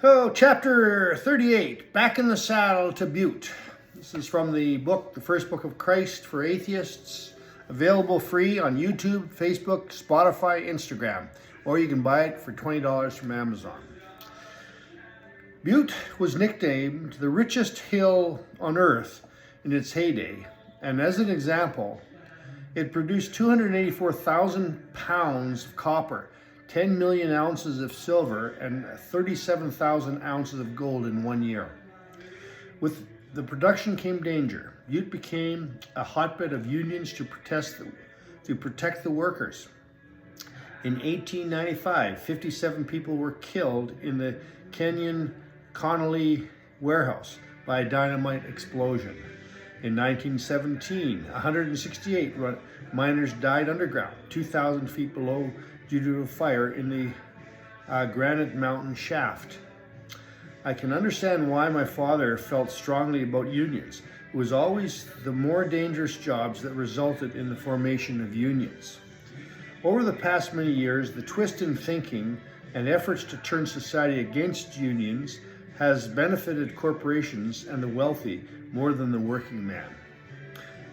So, chapter 38, Back in the Saddle to Butte. This is from the book, The First Book of Christ for Atheists, available free on YouTube, Facebook, Spotify, Instagram, or you can buy it for $20 from Amazon. Butte was nicknamed the richest hill on earth in its heyday, and as an example, it produced 284,000 pounds of copper, 10 million ounces of silver, and 37,000 ounces of gold in 1 year. With the production came danger. Butte became a hotbed of unions to protect the workers. In 1895, 57 people were killed in the Kenyon Connolly warehouse by a dynamite explosion. In 1917, 168 miners died underground, 2,000 feet below, due to a fire in the Granite Mountain shaft. I can understand why my father felt strongly about unions. It was always the more dangerous jobs that resulted in the formation of unions. Over the past many years, the twist in thinking and efforts to turn society against unions has benefited corporations and the wealthy more than the working man.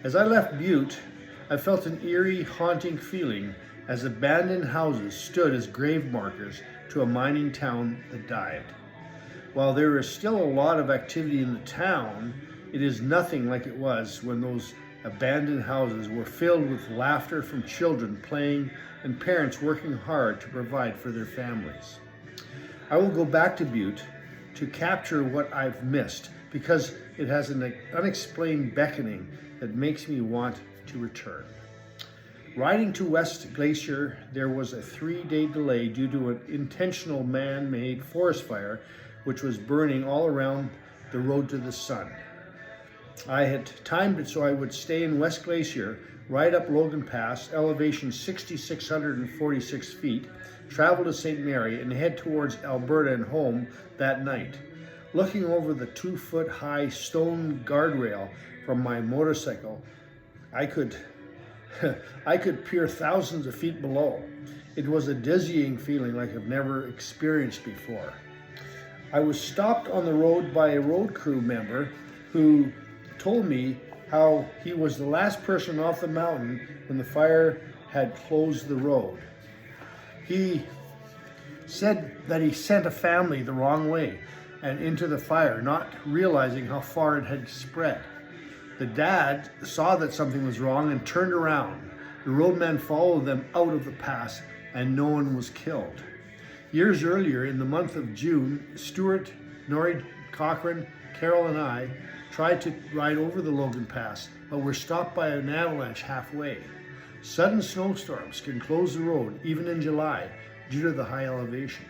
As I left Butte, I felt an eerie, haunting feeling as abandoned houses stood as grave markers to a mining town that died. While there is still a lot of activity in the town, it is nothing like it was when those abandoned houses were filled with laughter from children playing and parents working hard to provide for their families. I will go back to Butte to capture what I've missed because it has an unexplained beckoning that makes me want to return. Riding to West Glacier, there was a 3-day delay due to an intentional man-made forest fire which was burning all around the road to the sun. I had timed it so I would stay in West Glacier, ride up Logan Pass, elevation 6,646 feet, travel to St. Mary, and head towards Alberta and home that night. Looking over the 2-foot-high stone guardrail from my motorcycle, I could peer thousands of feet below. It was a dizzying feeling like I've never experienced before. I was stopped on the road by a road crew member who told me how he was the last person off the mountain when the fire had closed the road. He said that he sent a family the wrong way and into the fire, not realizing how far it had spread. The dad saw that something was wrong and turned around. The roadman followed them out of the pass and no one was killed. Years earlier, in the month of June, Stuart, Norrie, Cochran, Carol and I tried to ride over the Logan Pass, but were stopped by an avalanche halfway. Sudden snowstorms can close the road, even in July, due to the high elevation.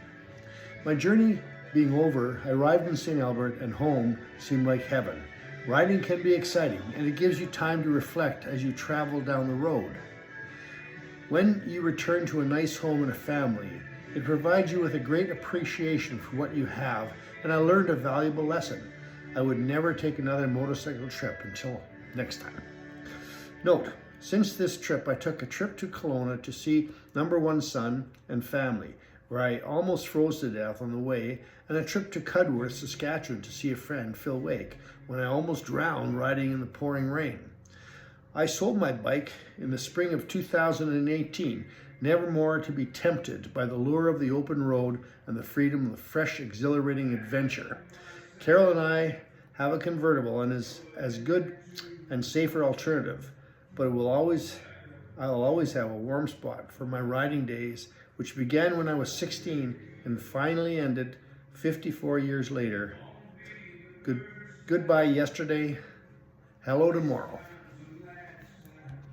My journey being over, I arrived in St. Albert and home seemed like heaven. Riding can be exciting, and it gives you time to reflect as you travel down the road. When you return to a nice home and a family, it provides you with a great appreciation for what you have, and I learned a valuable lesson. I would never take another motorcycle trip until next time. Note, since this trip, I took a trip to Kelowna to see number one son and family, where I almost froze to death on the way, and a trip to Cutworth, Saskatchewan to see a friend, Phil Wake, when I almost drowned riding in the pouring rain. I sold my bike in the spring of 2018, never more to be tempted by the lure of the open road and the freedom of the fresh, exhilarating adventure. Carol and I have a convertible and is as good and safer alternative, but I'll always have a warm spot for my riding days, which began when I was 16 and finally ended 54 years later. Goodbye yesterday, hello tomorrow.